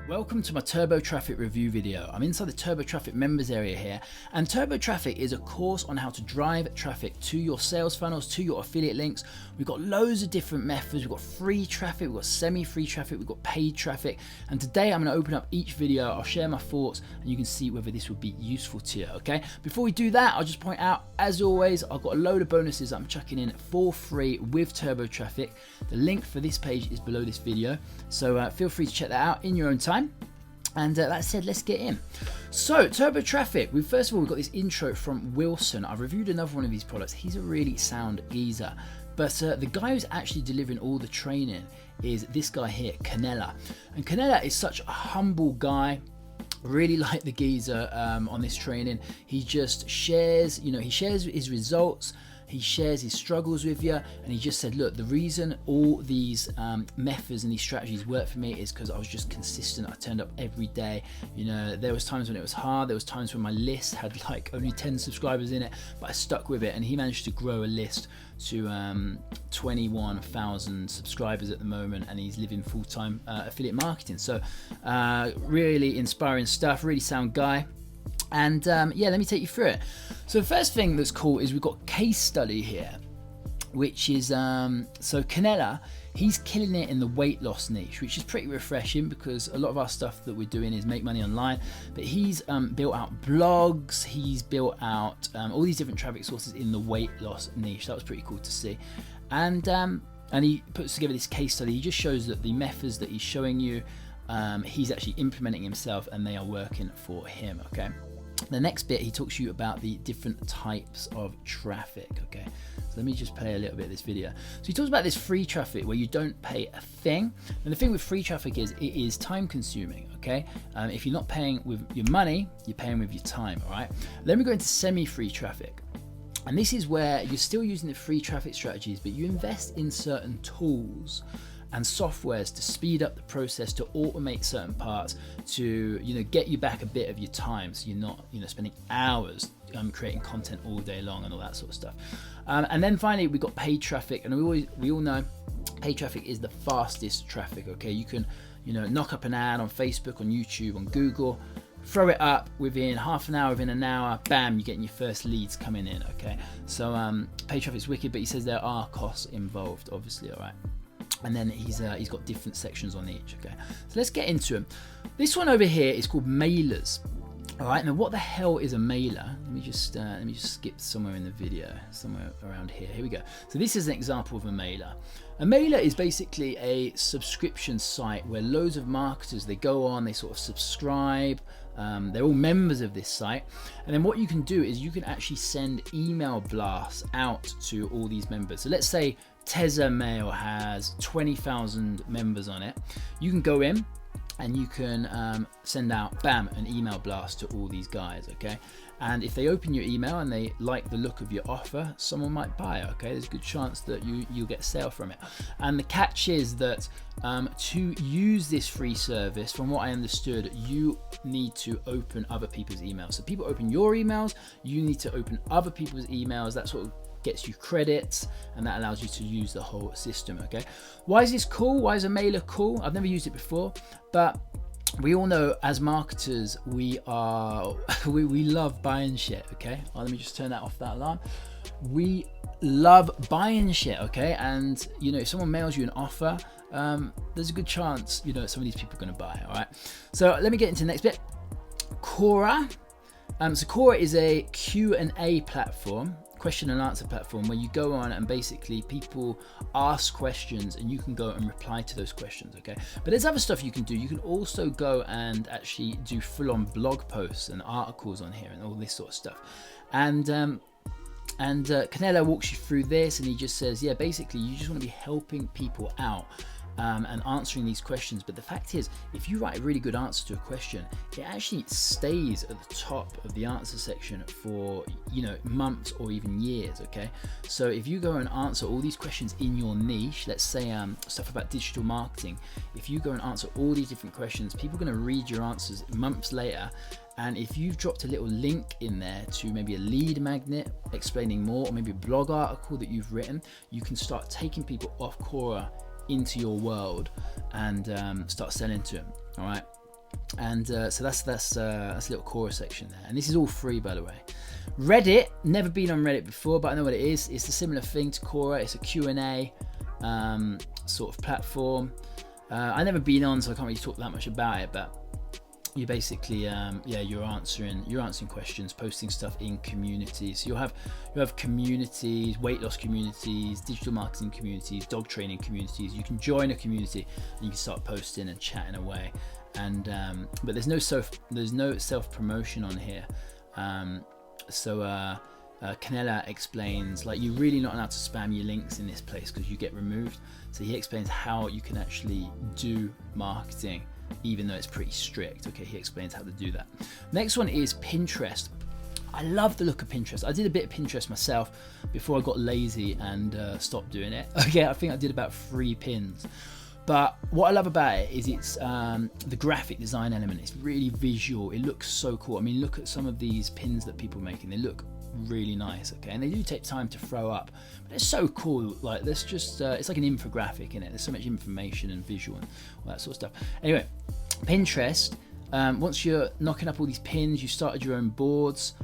Welcome to my Turbo Traffic review video. I'm inside the Turbo Traffic members area here, and Turbo Traffic is a course on how to drive traffic to your sales funnels, to your affiliate links. We've got loads of different methods. We've got free traffic, we've got semi-free traffic, we've got paid traffic, and today I'm going to open up each video. I'll share my thoughts and you can see whether this would be useful to you, okay? Before we do that, I'll just point out, as always, I've got a load of bonuses that I'm chucking in for free with Turbo Traffic. The link for this page is below this video, so feel free to check that out in your own time. And that said, let's get in. So, Turbo Traffic, first of all, we've got this intro from Wilson. I've reviewed another one of these products. He's a really sound geezer. But the guy who's actually delivering all the training is this guy here, Kneller. And Kneller is such a humble guy. Really like the geezer on this training. He just shares, he shares his results. He shares his struggles with you, and he just said, look, the reason all these methods and these strategies work for me is because I was just consistent. I turned up every day. There was times when it was hard. There was times when my list had like only 10 subscribers in it, but I stuck with it, and he managed to grow a list to 21,000 subscribers at the moment, and he's living full-time affiliate marketing. So really inspiring stuff, really sound guy. And yeah, let me take you through it. So the first thing that's cool is we've got case study here, which is, so Kneller, he's killing it in the weight loss niche, which is pretty refreshing because a lot of our stuff that we're doing is make money online, but he's built out blogs, he's built out all these different traffic sources in the weight loss niche. That was pretty cool to see. And he puts together this case study. He just shows that the methods that he's showing you, he's actually implementing himself and they are working for him, okay? The next bit, he talks to you about the different types of traffic, okay? So let me just play a little bit of this video. So he talks about this free traffic where you don't pay a thing. And the thing with free traffic is it is time consuming, okay? If you're not paying with your money, you're paying with your time, all right? Then we go into semi-free traffic. And this is where you're still using the free traffic strategies, but you invest in certain tools and softwares to speed up the process, to automate certain parts, to get you back a bit of your time, so you're not spending hours creating content all day long and all that sort of stuff. And then finally we got paid traffic, and we all know paid traffic is the fastest traffic. Okay, you can knock up an ad on Facebook, on YouTube, on Google, throw it up within half an hour, within an hour, bam, you're getting your first leads coming in. Okay, so paid traffic is wicked, but he says there are costs involved, obviously. All right. And then he's got different sections on each, okay? So let's get into them. This one over here is called mailers. All right, now what the hell is a mailer? Let me just skip somewhere in the video, somewhere around here. Here we go. So this is an example of a mailer. A mailer is basically a subscription site where loads of marketers, they go on, they sort of subscribe, they're all members of this site, and then what you can do is you can actually send email blasts out to all these members. So let's say Teza Mail has 20,000 members on it. You can go in and you can send out, bam, an email blast to all these guys, okay? And if they open your email and they like the look of your offer, someone might buy, okay? There's a good chance that you'll get a sale from it. And the catch is that to use this free service, from what I understood, you need to open other people's emails. So people open your emails, you need to open other people's emails. That sort of gets you credits, and that allows you to use the whole system, okay? Why is this cool? Why is a mailer cool? I've never used it before, but we all know as marketers, we love buying shit, okay? Let me just turn that off, that alarm. We love buying shit, okay? And if someone mails you an offer, there's a good chance some of these people are going to buy, all right? So let me get into the next bit. Quora. So Quora is a Q&A platform, question and answer platform, where you go on and basically people ask questions and you can go and reply to those questions, okay? But there's other stuff you can do. You can also go and actually do full-on blog posts and articles on here and all this sort of stuff. And Kneller walks you through this, and he just says, yeah, basically you just want to be helping people out and answering these questions. But the fact is, if you write a really good answer to a question, it actually stays at the top of the answer section for months or even years, okay? So if you go and answer all these questions in your niche, let's say stuff about digital marketing, if you go and answer all these different questions, people are going to read your answers months later. And if you've dropped a little link in there to maybe a lead magnet explaining more, or maybe a blog article that you've written, you can start taking people off Quora into your world and start selling to them. All right. And so that's a little Quora section there, and this is all free, by the way. Reddit, never been on Reddit before, but I know what it is. It's a similar thing to Quora. It's a Q&A sort of platform. I've never been on, so I can't really talk that much about it, but you basically you're answering questions, posting stuff in communities. So you have communities, weight loss communities, digital marketing communities, dog training communities. You can join a community and you can start posting and chatting away. And but there's no self promotion on here. So Kneller explains, like, you're really not allowed to spam your links in this place because you get removed. So he explains how you can actually do marketing, even though it's pretty strict. Okay, he explains how to do that. Next one is Pinterest. I love the look of Pinterest. I did a bit of Pinterest myself before I got lazy and stopped doing it. Okay, I think I did about 3 pins. But what I love about it is it's the graphic design element. It's really visual. It looks so cool. I mean, look at some of these pins that people are making. They look really nice, okay? And they do take time to throw up, but it's so cool. Like, there's just, it's like an infographic in it. There's so much information and visual and all that sort of stuff. Anyway, Pinterest, once you're knocking up all these pins, you started your own boards,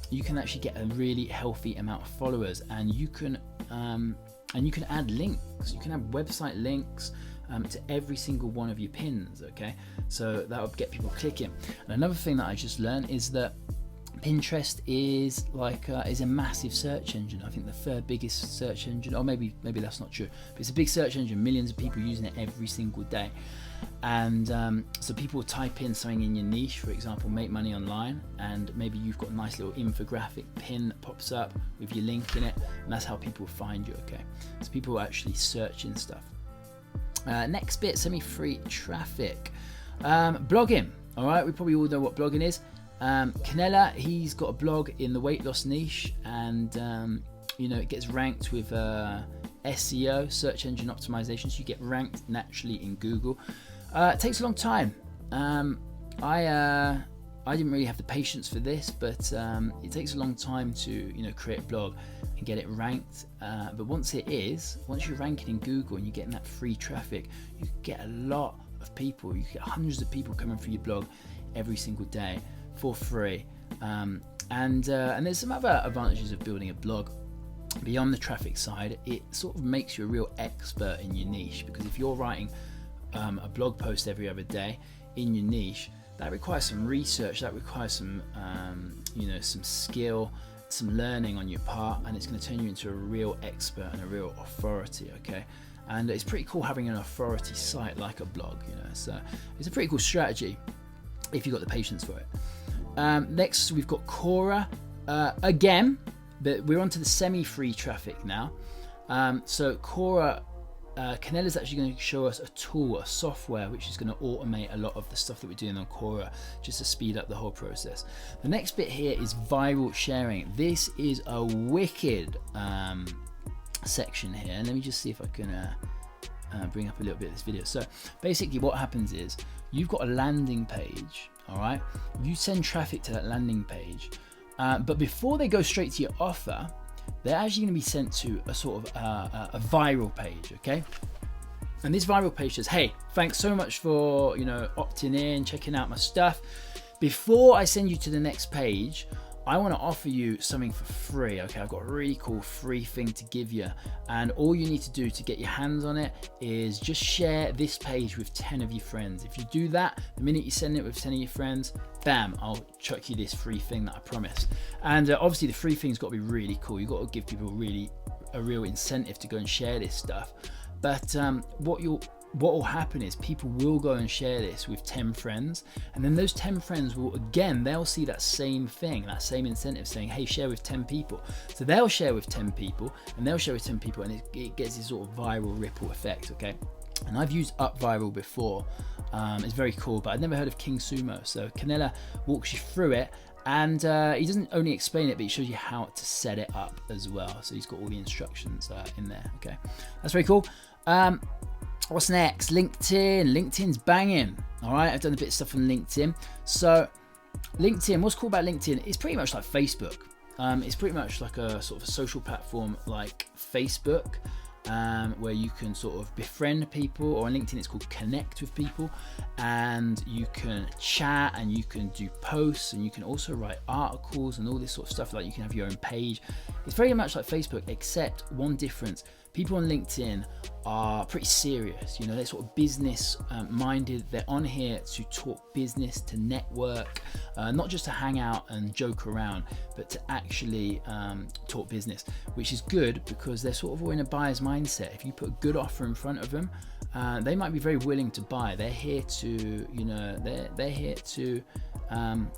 you can actually get a really healthy amount of followers, and you can add links. You can have website links to every single one of your pins, okay? So that would get people clicking. And another thing that I just learned is that Pinterest is is a massive search engine. I think the 3rd biggest search engine, or maybe that's not true, but it's a big search engine. Millions of people using it every single day. And so people type in something in your niche, for example, make money online, and maybe you've got a nice little infographic pin that pops up with your link in it, and that's how people find you, okay? So people are actually searching stuff. Next bit, semi-free traffic. Blogging, all right? We probably all know what blogging is. Kneller, he's got a blog in the weight loss niche, and it gets ranked with SEO, search engine optimization, so you get ranked naturally in Google. It takes a long time. I didn't really have the patience for this, but it takes a long time to create a blog and get it ranked. But once you're ranking in Google and you're getting that free traffic, you get a lot of people. You get hundreds of people coming through your blog every single day for free. And there's some other advantages of building a blog. Beyond the traffic side, it sort of makes you a real expert in your niche, because if you're writing a blog post every other day in your niche, that requires some research, that requires some some skill, some learning on your part, and it's going to turn you into a real expert and a real authority, okay? And it's pretty cool having an authority site like a blog, so it's a pretty cool strategy if you've got the patience for it. Next we've got Quora, again, but we're on to the semi-free traffic now. So Quora, Kneller is actually going to show us a tool, a software, which is going to automate a lot of the stuff that we're doing on Quora, just to speed up the whole process. The next bit here is viral sharing. This is a wicked section here, and let me just see if I can bring up a little bit of this video. So basically what happens is you've got a landing page, all right? You send traffic to that landing page, but before they go straight to your offer, they're actually going to be sent to a sort of a viral page, okay? And this viral page says, hey, thanks so much for opting in, checking out my stuff. Before I send you to the next page, I want to offer you something for free, okay? I've got a really cool free thing to give you, and all you need to do to get your hands on it is just share this page with 10 of your friends. If you do that, the minute you send it with 10 of your friends, bam, I'll chuck you this free thing that I promised. And obviously the free thing's got to be really cool. You've got to give people a real incentive to go and share this stuff. But what will happen is people will go and share this with 10 friends, and then those 10 friends they'll see that same thing, that same incentive saying, hey, share with 10 people. So they'll share with 10 people, and they'll share with 10 people, and it gets this sort of viral ripple effect, okay? And I've used Up Viral before. It's very cool, but I'd never heard of King Sumo. So Kneller walks you through it, and he doesn't only explain it, but he shows you how to set it up as well. So he's got all the instructions in there, okay? That's very cool. What's next? LinkedIn. LinkedIn's banging. All right, I've done a bit of stuff on LinkedIn. So LinkedIn, what's cool about LinkedIn? It's pretty much like Facebook. It's pretty much like a sort of a social platform like Facebook. where you can sort of befriend people, or on LinkedIn it's called connect with people, and you can chat and you can do posts and you can also write articles and all this sort of stuff. Like you can have your own page. It's very much like Facebook, except one difference: people on LinkedIn are pretty serious, you know, they're sort of business minded. They're on here to talk business, to network, not just to hang out and joke around, but to actually talk business, which is good because they're sort of all in a buyer's mindset. If you put a good offer in front of them, they might be very willing to buy. They're here to, you know, they're here to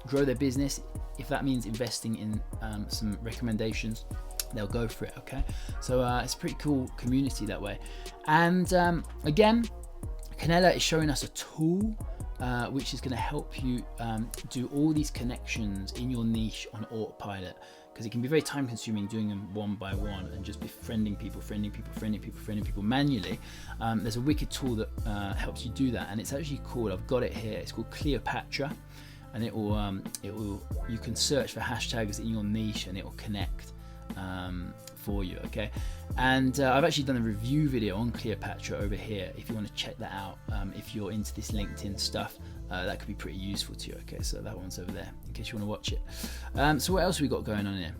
grow their business. If that means investing in some recommendations, they'll go for it. Okay, so it's a pretty cool community that way. And again, Kneller is showing us a tool which is going to help you do all these connections in your niche on autopilot, because it can be very time consuming doing them one by one and just befriending people, friending people manually. There's a wicked tool that helps you do that, and it's actually called, I've got it here, it's called Cleopatra, and it will you can search for hashtags in your niche and it will connect for you. Okay, and I've actually done a review video on Cleopatra over here if you want to check that out. If you're into this LinkedIn stuff, that could be pretty useful to you. Okay, so that one's over there in case you want to watch it. So what else have we got going on here?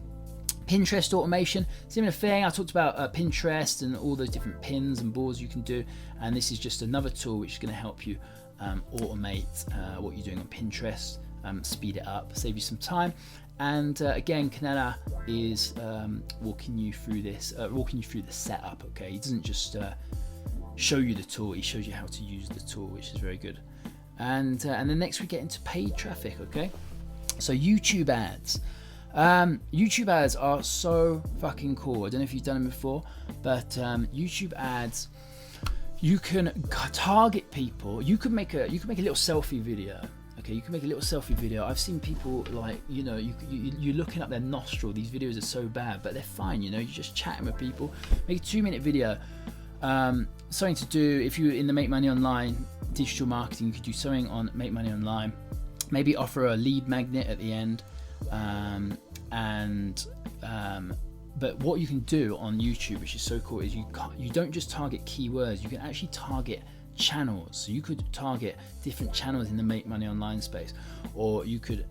Pinterest automation, similar thing. I talked about Pinterest and all those different pins and boards you can do, and this is just another tool which is going to help you automate what you're doing on Pinterest, speed it up, save you some time. And again, Kneller is walking you through this, walking you through the setup. Okay, he doesn't just show you the tool; he shows you how to use the tool, which is very good. And then next we get into paid traffic. Okay, so YouTube ads. YouTube ads are so fucking cool. I don't know if you've done them before, but YouTube ads, you can target people. You could make a little selfie video. Okay, you can make a little selfie video. I've seen people, like, you know, you're looking up their nostril. These videos are so bad, but they're fine. You know, you're just chatting with people. Make a 2-minute video. Something to do if you're in the Make Money Online digital marketing. You could do something on Make Money Online. Maybe offer a lead magnet at the end. But what you can do on YouTube, which is so cool, is you don't just target keywords. You can actually target channels. So you could target different channels in the Make Money Online space, or you could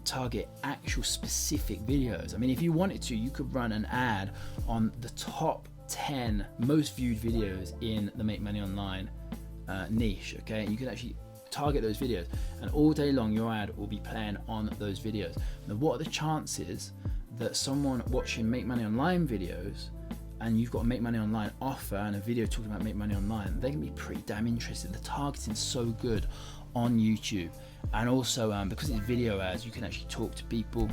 target actual specific videos. I mean, if you wanted to, you could run an ad on the top 10 most viewed videos in the Make Money Online niche. Okay, and you could actually target those videos, and all day long your ad will be playing on those videos. Now, what are the chances that someone watching Make Money Online videos, and you've got a Make Money Online offer and a video talking about Make Money Online, they can be pretty damn interested. The targeting's so good on YouTube, and also because it's video ads, you can actually talk to people.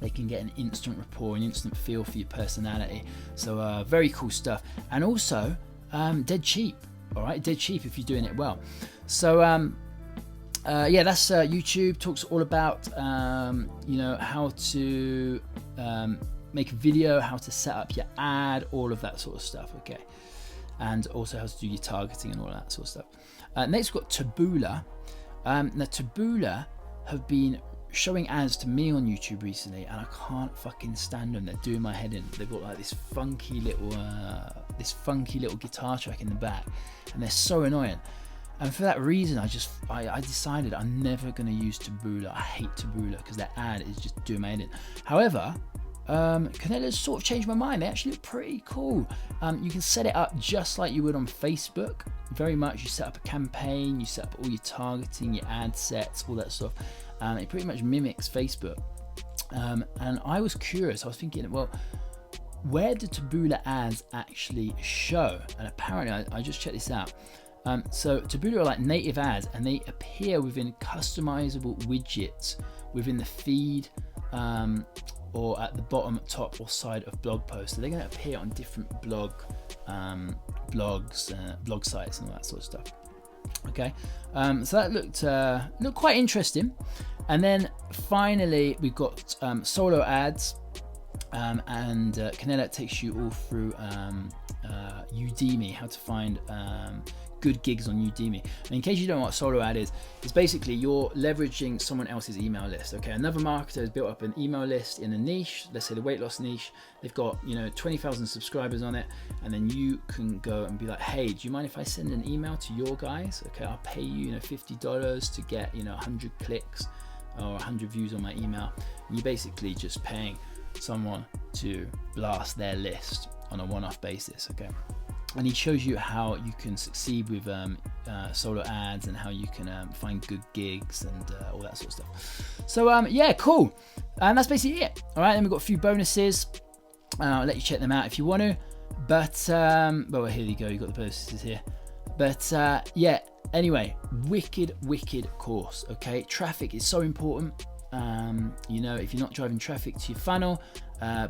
They can get an instant rapport, an instant feel for your personality. So very cool stuff, and also dead cheap. All right, dead cheap if you're doing it well. So yeah, that's YouTube. Talks all about you know, how to make a video, how to set up your ad, all of that sort of stuff. Okay, and also how to do your targeting and all that sort of stuff. Next we've got Taboo. Now Taboo have been showing ads to me on YouTube recently, and I can't fucking stand them. They're doing my head in. They've got like this funky little guitar track in the back, and they're so annoying. And for that reason, I decided I'm never going to use Taboo. I hate Taboo because their ad is just doing my head in. However, Kneller's sort of changed my mind. They actually look pretty cool. You can set it up just like you would on Facebook. Very much, you set up a campaign, you set up all your targeting, your ad sets, all that stuff. It pretty much mimics Facebook. And I was curious. I was thinking, well, where do Taboo ads actually show? And apparently, I just checked this out. So Taboo are like native ads, and they appear within customizable widgets within the feed, or at the bottom, top, or side of blog posts. So they're going to appear on different blog sites and all that sort of stuff. Okay, so that looked quite interesting. And then finally we've got solo ads, and Kneller takes you all through Udemy, how to find good gigs on Udemy. And in case you don't know what solo ad is, it's basically you're leveraging someone else's email list. Okay, another marketer has built up an email list in a niche, let's say the weight loss niche. They've got 20,000 subscribers on it, and then you can go and be like, hey, do you mind if I send an email to your guys? Okay, I'll pay you $50 to get 100 clicks or 100 views on my email. And you're basically just paying someone to blast their list on a one-off basis. Okay, and he shows you how you can succeed with solo ads and how you can find good gigs and all that sort of stuff. So yeah, cool. And that's basically it. All right, then we've got a few bonuses. I'll let you check them out if you want to. But well, here you go. You got the bonuses here. But yeah. Anyway, wicked course. Okay, traffic is so important. If you're not driving traffic to your funnel,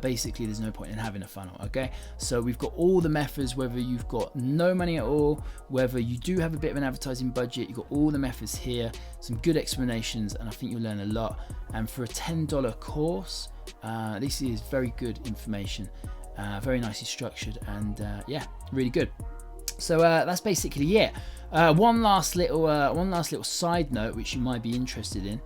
basically there's no point in having a funnel. Okay, so we've got all the methods, whether you've got no money at all, whether you do have a bit of an advertising budget, you've got all the methods here, some good explanations, and I think you'll learn a lot. And for a $10 course, this is very good information, very nicely structured, and yeah, really good. So that's basically it. One last little side note which you might be interested in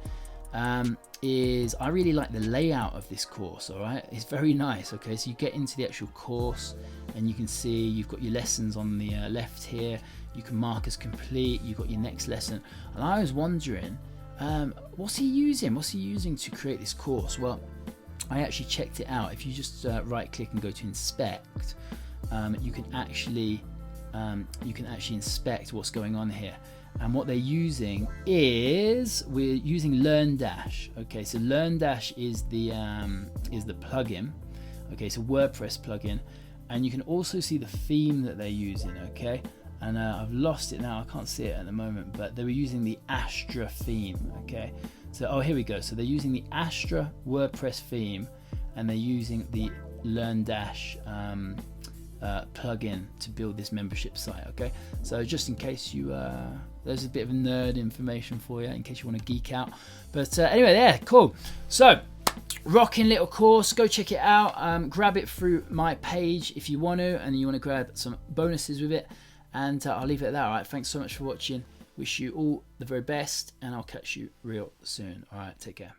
is I really like the layout of this course. All right, it's very nice. Okay, so you get into the actual course and you can see you've got your lessons on the left here. You can mark as complete. You've got your next lesson, and I was wondering what's he using to create this course. Well, I actually checked it out. If you just right click and go to inspect, you can actually inspect what's going on here. And what they're using is, we're using LearnDash. Okay, so LearnDash is the plugin. Okay, it's a WordPress plugin, and you can also see the theme that they're using. Okay, and I've lost it now. I can't see it at the moment, but they were using the Astra theme. Okay, so here we go. So they're using the Astra WordPress theme, and they're using the LearnDash plugin to build this membership site. Okay, so just in case you there's a bit of nerd information for you in case you want to geek out. But anyway, yeah, cool. So rocking little course, go check it out. Grab it through my page if you want to, and you want to grab some bonuses with it, and I'll leave it at that. All right, thanks so much for watching. Wish you all the very best, and I'll catch you real soon. All right, take care.